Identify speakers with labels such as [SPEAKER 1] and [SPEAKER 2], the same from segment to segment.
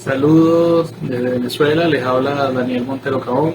[SPEAKER 1] Saludos desde Venezuela, les habla Daniel Montero Cabón.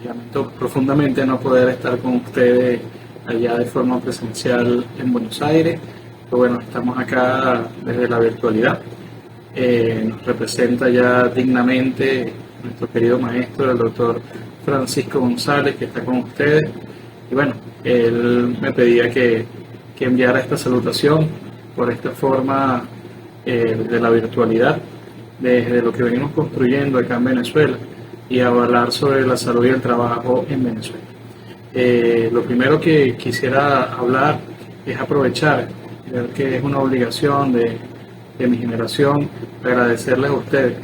[SPEAKER 1] Lamento profundamente no poder estar con ustedes allá de forma presencial en Buenos Aires, pero bueno, estamos acá desde la virtualidad. Nos representa ya dignamente nuestro querido maestro, el doctor Francisco González, que está con ustedes. Y bueno, él me pedía que enviara esta salutación por esta forma de la virtualidad, desde lo que venimos construyendo acá en Venezuela y hablar sobre la salud y el trabajo en Venezuela. Lo primero que quisiera hablar es aprovechar, ver que es una obligación de mi generación, agradecerles a ustedes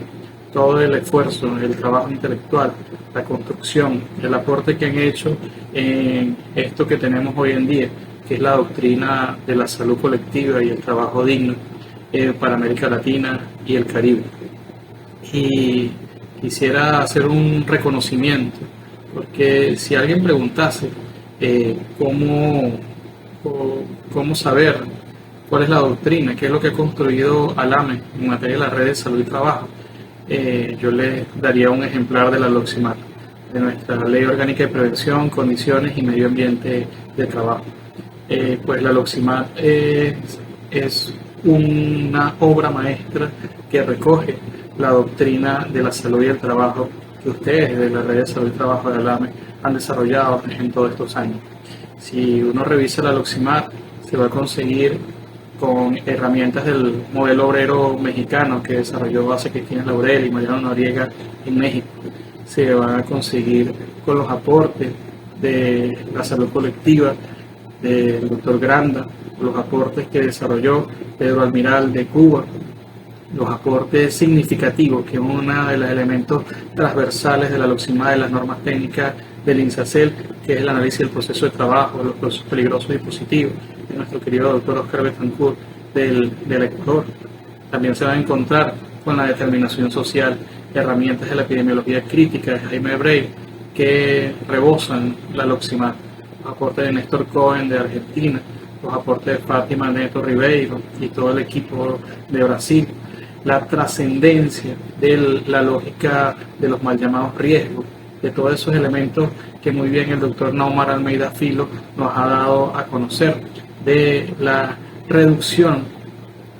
[SPEAKER 1] todo el esfuerzo, el trabajo intelectual, la construcción, el aporte que han hecho en esto que tenemos hoy en día, que es la doctrina de la salud colectiva y el trabajo digno para América Latina y el Caribe. Y quisiera hacer un reconocimiento, porque si alguien preguntase cómo saber cuál es la doctrina, qué es lo que ha construido ALAME en materia de la red de salud y trabajo, yo les daría un ejemplar de la LOCSIMAT, de nuestra Ley Orgánica de Prevención, Condiciones y Medio Ambiente de Trabajo. Pues la LOCSIMAT es una obra maestra que recoge la doctrina de la salud y el trabajo que ustedes de la red de salud y trabajo de ALAME han desarrollado en todos estos años. Si uno revisa la LOCSIMAT, se va a conseguir con herramientas del modelo obrero mexicano que desarrolló Base Cristina Laurel y Mariano Noriega en México. Se van a conseguir con los aportes de la salud colectiva del doctor Granda, los aportes que desarrolló Pedro Almiral de Cuba, los aportes significativos, que es uno de los elementos transversales de la LOCSIMAT, de las normas técnicas del INSACEL, que es el análisis del proceso de trabajo, de los procesos peligrosos y positivos, de nuestro querido doctor Oscar Betancourt del Ecuador. También se va a encontrar con la determinación social, herramientas de la epidemiología crítica de Jaime Brey, que rebosan la LOCSIMAT, los aportes de Néstor Cohen de Argentina, los aportes de Fátima Neto Ribeiro y todo el equipo de Brasil, la trascendencia de la lógica de los mal llamados riesgos, de todos esos elementos que muy bien el doctor Naumar Almeida Filo nos ha dado a conocer, de la reducción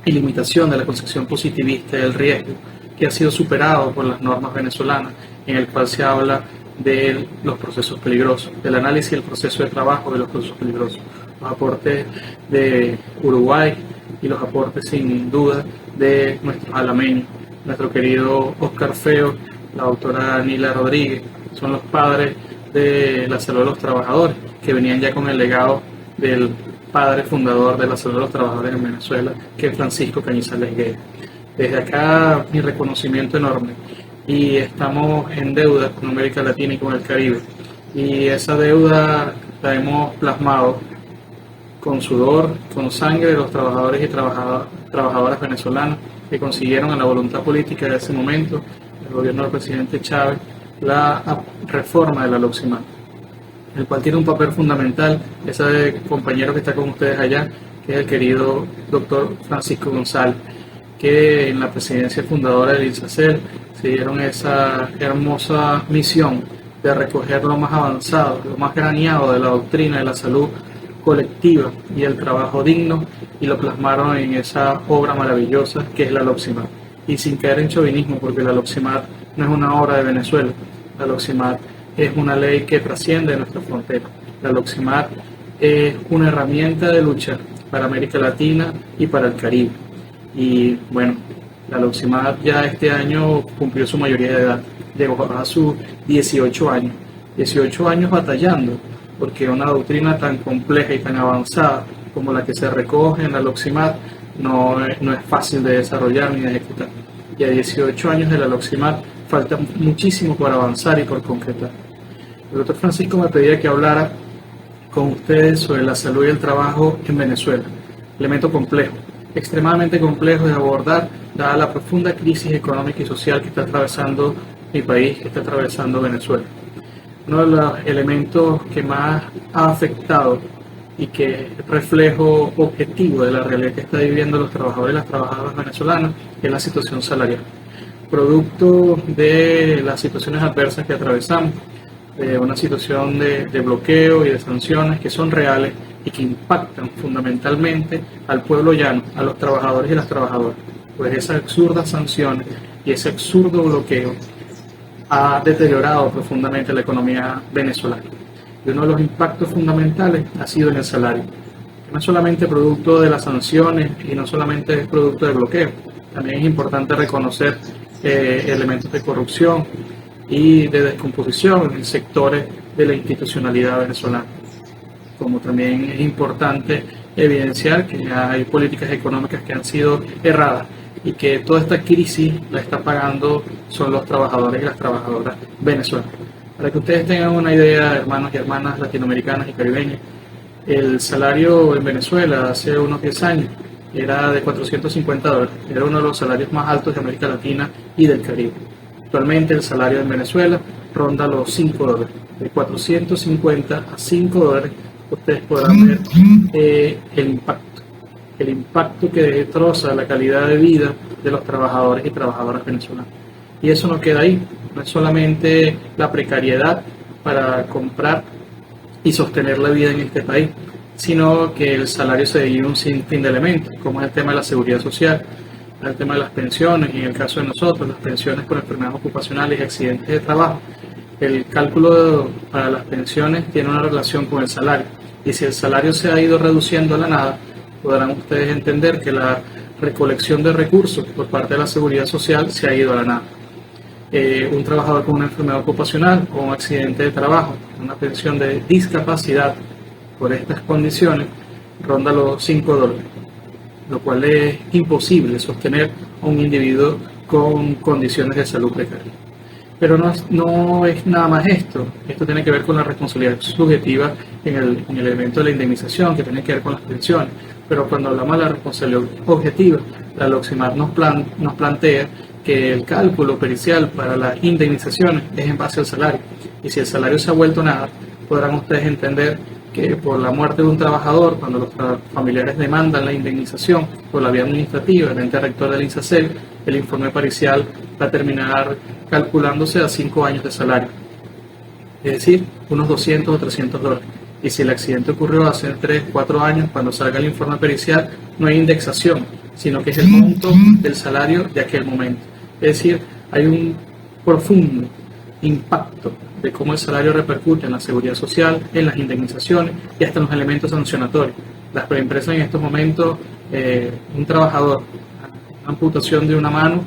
[SPEAKER 1] y limitación de la concepción positivista del riesgo, que ha sido superado por las normas venezolanas, en el cual se habla de los procesos peligrosos, del análisis del proceso de trabajo de los procesos peligrosos, los aportes de Uruguay y los aportes sin duda de nuestros alameños, nuestro querido Oscar Feo, la doctora Nila Rodríguez, son los padres de la salud de los trabajadores, que venían ya con el legado del padre fundador de la salud de los trabajadores en Venezuela, que es Francisco Cañizales Guerra. Desde acá mi reconocimiento enorme, y estamos en deuda con América Latina y con el Caribe, y esa deuda la hemos plasmado con sudor, con sangre de los trabajadores y trabajadoras venezolanas que consiguieron en la voluntad política de ese momento, el gobierno del presidente Chávez, la reforma de la LOCSIMAT, el cual tiene un papel fundamental ese compañero que está con ustedes allá, que es el querido doctor Francisco González, que en la presidencia fundadora del INSACEL se dieron esa hermosa misión de recoger lo más avanzado, lo más graneado de la doctrina de la salud colectiva y el trabajo digno, y lo plasmaron en esa obra maravillosa que es la LOCSIMAT. Y sin caer en chauvinismo, porque la LOCSIMAT no es una obra de Venezuela, la LOCSIMAT es una ley que trasciende nuestra frontera. La LOCSIMAT es una herramienta de lucha para América Latina y para el Caribe. Y bueno, la LOCSIMAT ya este año cumplió su mayoría de edad, llegó a sus 18 años, 18 años batallando, porque una doctrina tan compleja y tan avanzada como la que se recoge en la LOCSIMAT no es fácil de desarrollar ni de ejecutar. Y a 18 años de la LOCSIMAT falta muchísimo por avanzar y por concretar. El doctor Francisco me pedía que hablara con ustedes sobre la salud y el trabajo en Venezuela, elemento complejo, extremadamente complejo de abordar, dada la profunda crisis económica y social que está atravesando mi país, que está atravesando Venezuela. Uno de los elementos que más ha afectado y que es reflejo objetivo de la realidad que está viviendo los trabajadores y las trabajadoras venezolanas es la situación salarial. producto de las situaciones adversas que atravesamos, de una situación de bloqueo y de sanciones que son reales y que impactan fundamentalmente al pueblo llano, a los trabajadores y las trabajadoras. Pues esas absurdas sanciones y ese absurdo bloqueo ha deteriorado profundamente la economía venezolana. Y uno de los impactos fundamentales ha sido en el salario. No es solamente producto de las sanciones y no solamente es producto del bloqueo, también es importante reconocer elementos de corrupción y de descomposición en sectores de la institucionalidad venezolana. Como también es importante evidenciar que hay políticas económicas que han sido erradas y que toda esta crisis la está pagando son los trabajadores y las trabajadoras venezolanas. Para que ustedes tengan una idea, hermanos y hermanas latinoamericanas y caribeñas, el salario en Venezuela hace unos 10 años era de $450, era uno de los salarios más altos de América Latina y del Caribe. Actualmente el salario en Venezuela ronda los $5, de 450 a $5. Ustedes podrán ver el impacto que destroza la calidad de vida de los trabajadores y trabajadoras venezolanas. Y eso no queda ahí, no es solamente la precariedad para comprar y sostener la vida en este país, sino que el salario se divide en un sinfín de elementos, como es el tema de la seguridad social, el tema de las pensiones, y en el caso de nosotros, las pensiones por enfermedades ocupacionales y accidentes de trabajo. El cálculo para las pensiones tiene una relación con el salario, y si el salario se ha ido reduciendo a la nada, podrán ustedes entender que la recolección de recursos por parte de la seguridad social se ha ido a la nada. Un trabajador con una enfermedad ocupacional o un accidente de trabajo, una pensión de discapacidad por estas condiciones, ronda los $5, lo cual es imposible sostener a un individuo con condiciones de salud precaria. Pero no es nada más esto tiene que ver con la responsabilidad subjetiva en el elemento de la indemnización, que tiene que ver con las pensiones. Pero cuando hablamos de la responsabilidad objetiva, la LOCSIMAT nos plantea que el cálculo pericial para las indemnizaciones es en base al salario. Y si el salario se ha vuelto nada, podrán ustedes entender que por la muerte de un trabajador, cuando los familiares demandan la indemnización por la vía administrativa, el ente rector del INSACEL, el informe pericial va a terminar calculándose a 5 años de salario, es decir, unos $200 o $300. Y si el accidente ocurrió hace 3 o 4 años, cuando salga el informe pericial, no hay indexación, sino que es el monto del salario de aquel momento. Es decir, hay un profundo impacto de cómo el salario repercute en la seguridad social, en las indemnizaciones y hasta en los elementos sancionatorios. Las empresas en estos momentos, un trabajador, una amputación de una mano,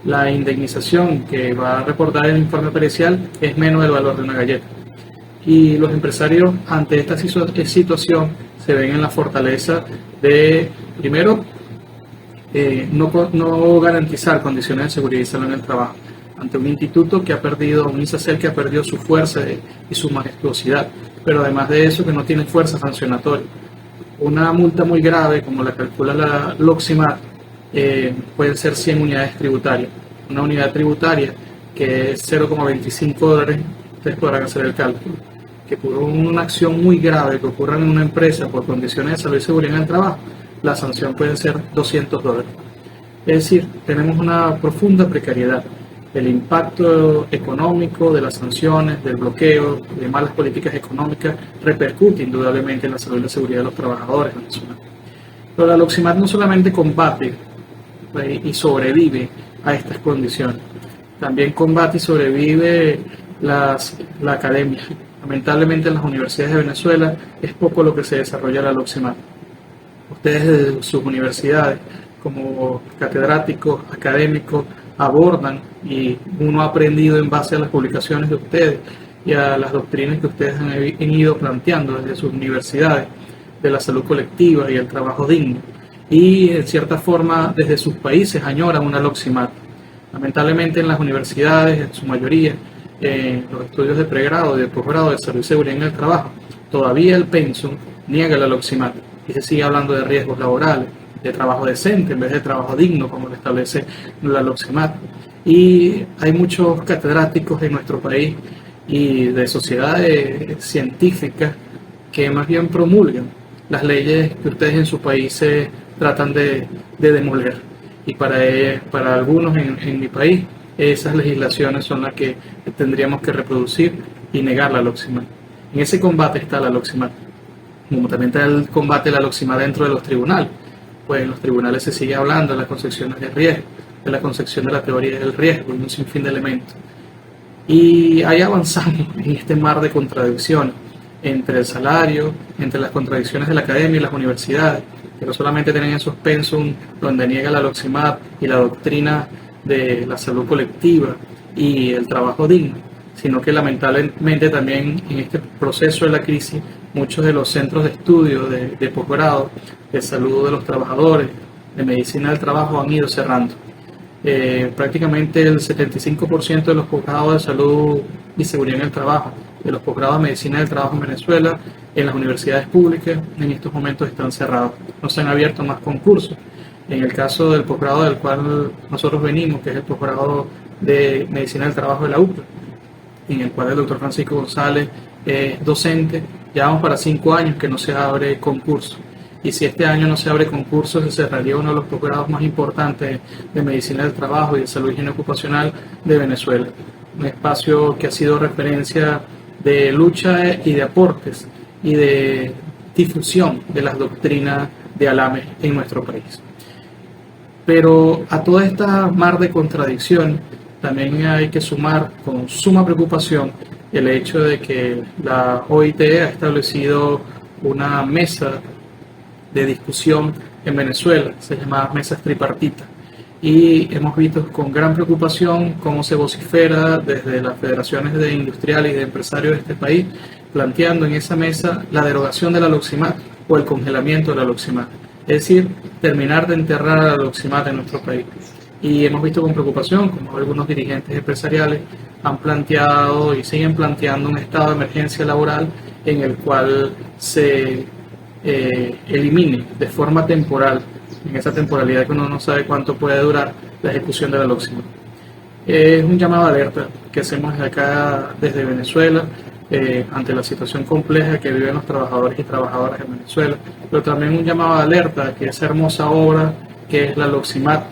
[SPEAKER 1] la indemnización que va a reportar el informe pericial es menos del valor de una galleta. Y los empresarios ante esta situación se ven en la fortaleza de, primero, no garantizar condiciones de seguridad y salud en el trabajo, ante un instituto que ha perdido, un INSACEL que ha perdido su fuerza y su majestuosidad, pero además de eso que no tiene fuerza sancionatoria. Una multa muy grave, como la calcula la LOCSIMAT, pueden ser 100 unidades tributarias. Una unidad tributaria que es $0,25, ustedes podrán hacer el cálculo, que por una acción muy grave que ocurra en una empresa por condiciones de salud y seguridad en el trabajo, la sanción puede ser $200. Es decir, tenemos una profunda precariedad. El impacto económico de las sanciones, del bloqueo, de malas políticas económicas, repercute indudablemente en la salud y la seguridad de los trabajadores venezolanos. Pero la LOCSIMAT no solamente combate y sobrevive a estas condiciones, también combate y sobrevive la academia. Lamentablemente en las universidades de Venezuela es poco lo que se desarrolla la LOCSIMAT. Ustedes desde sus universidades, como catedráticos, académicos, abordan y uno ha aprendido en base a las publicaciones de ustedes y a las doctrinas que ustedes han ido planteando desde sus universidades, de la salud colectiva y el trabajo digno. Y en cierta forma desde sus países añoran una LOCSIMAT. Lamentablemente en las universidades, en su mayoría, en los estudios de pregrado y de posgrado de salud y seguridad en el trabajo, todavía el pensum niega la LOCSIMAT y se sigue hablando de riesgos laborales, de trabajo decente en vez de trabajo digno, como lo establece la LOCSIMAT. Y hay muchos catedráticos en nuestro país y de sociedades científicas que más bien promulgan las leyes que ustedes en sus países tratan de demoler. Y para algunos en mi país, esas legislaciones son las que tendríamos que reproducir y negar la Loximat. En ese combate está la Loximat, como también está el combate de la Loximat dentro de los tribunales. Pues en los tribunales se sigue hablando de las concepciones de riesgo, de la concepción de la teoría del riesgo y un sinfín de elementos. Y ahí avanzamos en este mar de contradicciones entre el salario, entre las contradicciones de la academia y las universidades, que no solamente tienen en sus pensum donde niega la Loximat y la doctrina de la salud colectiva y el trabajo digno, sino que lamentablemente también en este proceso de la crisis muchos de los centros de estudio de posgrado, de salud de los trabajadores, de medicina del trabajo han ido cerrando. Prácticamente el 75% de los posgrados de salud y seguridad en el trabajo, de los posgrados de medicina del trabajo en Venezuela, en las universidades públicas, en estos momentos están cerrados. No se han abierto más concursos. En el caso del posgrado del cual nosotros venimos, que es el posgrado de medicina del trabajo de la UPLA, en el cual el doctor Francisco González es docente, ya vamos para 5 años que no se abre concurso. Y si este año no se abre concurso, se cerraría uno de los posgrados más importantes de medicina del trabajo y de salud y higiene ocupacional de Venezuela. Un espacio que ha sido referencia de lucha y de aportes y de difusión de las doctrinas de Alame en nuestro país. Pero a toda esta mar de contradicción también hay que sumar con suma preocupación el hecho de que la OIT ha establecido una mesa de discusión en Venezuela, se llama mesas tripartitas, y hemos visto con gran preocupación cómo se vocifera desde las federaciones de industriales y de empresarios de este país, planteando en esa mesa la derogación de la Loximat o el congelamiento de la Loximat, es decir, terminar de enterrar a la Loximat en nuestro país. Y hemos visto con preocupación como algunos dirigentes empresariales han planteado y siguen planteando un estado de emergencia laboral en el cual se elimine de forma temporal, en esa temporalidad que uno no sabe cuánto puede durar, la ejecución de la Loximat. Es un llamado de alerta que hacemos desde acá, desde Venezuela, ante la situación compleja que viven los trabajadores y trabajadoras en Venezuela, pero también un llamado de alerta que esa hermosa obra que es la Loximat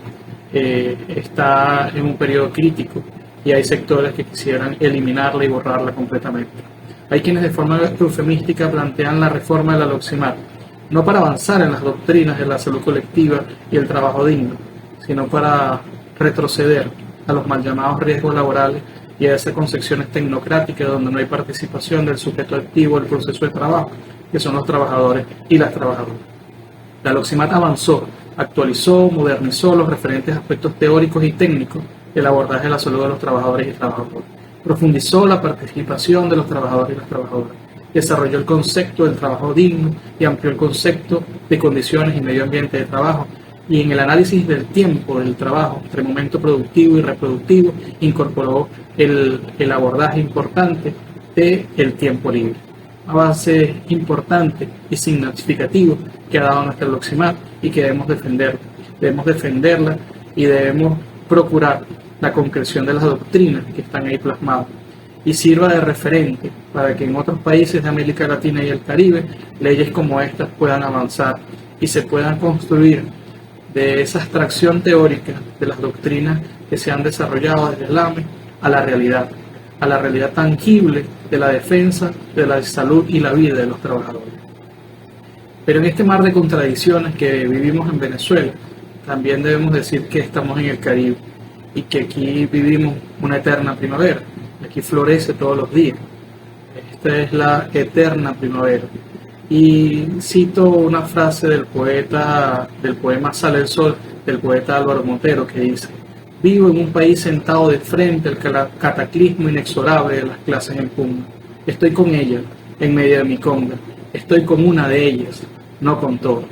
[SPEAKER 1] está en un periodo crítico y hay sectores que quisieran eliminarla y borrarla completamente. Hay quienes de forma eufemística plantean la reforma de la Loximat, no para avanzar en las doctrinas de la salud colectiva y el trabajo digno, sino para retroceder a los mal llamados riesgos laborales y a esas concepciones tecnocráticas donde no hay participación del sujeto activo del proceso de trabajo, que son los trabajadores y las trabajadoras. La Loximat avanzó, actualizó, modernizó los referentes aspectos teóricos y técnicos del abordaje de la salud de los trabajadores y trabajadoras. Profundizó la participación de los trabajadores y las trabajadoras. Desarrolló el concepto del trabajo digno y amplió el concepto de condiciones y medio ambiente de trabajo. Y en el análisis del tiempo del trabajo, entre momento productivo y reproductivo, incorporó el abordaje importante del tiempo libre. Avance importante y significativo que ha dado nuestra Loximat y que debemos defender. Debemos defenderla y debemos procurar la concreción de las doctrinas que están ahí plasmadas y sirva de referente para que en otros países de América Latina y el Caribe leyes como estas puedan avanzar y se puedan construir de esa abstracción teórica de las doctrinas que se han desarrollado desde el AME a la realidad tangible de la defensa de la salud y la vida de los trabajadores. Pero en este mar de contradicciones que vivimos en Venezuela, también debemos decir que estamos en el Caribe y que aquí vivimos una eterna primavera, aquí florece todos los días. Esta es la eterna primavera. Y cito una frase del poema Sale el Sol, del poeta Álvaro Montero, que dice: vivo en un país sentado de frente al cataclismo inexorable de las clases en pugna. Estoy con ella, en medio de mi conga. Estoy con una de ellas, no con todas.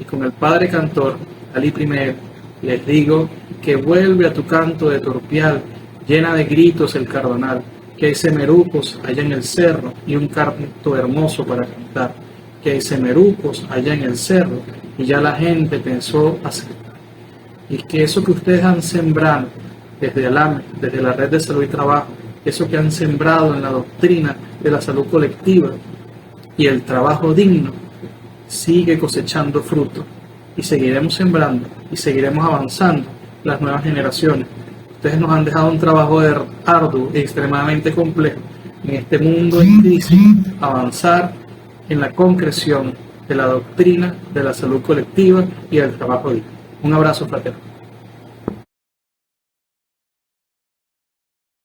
[SPEAKER 1] Y con el padre cantor, Ali primero, les digo que vuelve a tu canto de torpial, llena de gritos el cardonal, que hay semerucos allá en el cerro y un canto hermoso para cantar, que hay semerucos allá en el cerro y ya la gente pensó acertar. Y que eso que ustedes han sembrado desde el AME, desde la Red de Salud y Trabajo, eso que han sembrado en la doctrina de la salud colectiva y el trabajo digno, sigue cosechando fruto y seguiremos sembrando y seguiremos avanzando las nuevas generaciones Ustedes nos han dejado un trabajo arduo y extremadamente complejo en este mundo en crisis, avanzar en la concreción de la doctrina de la salud colectiva y del trabajo digno. Un abrazo fraterno.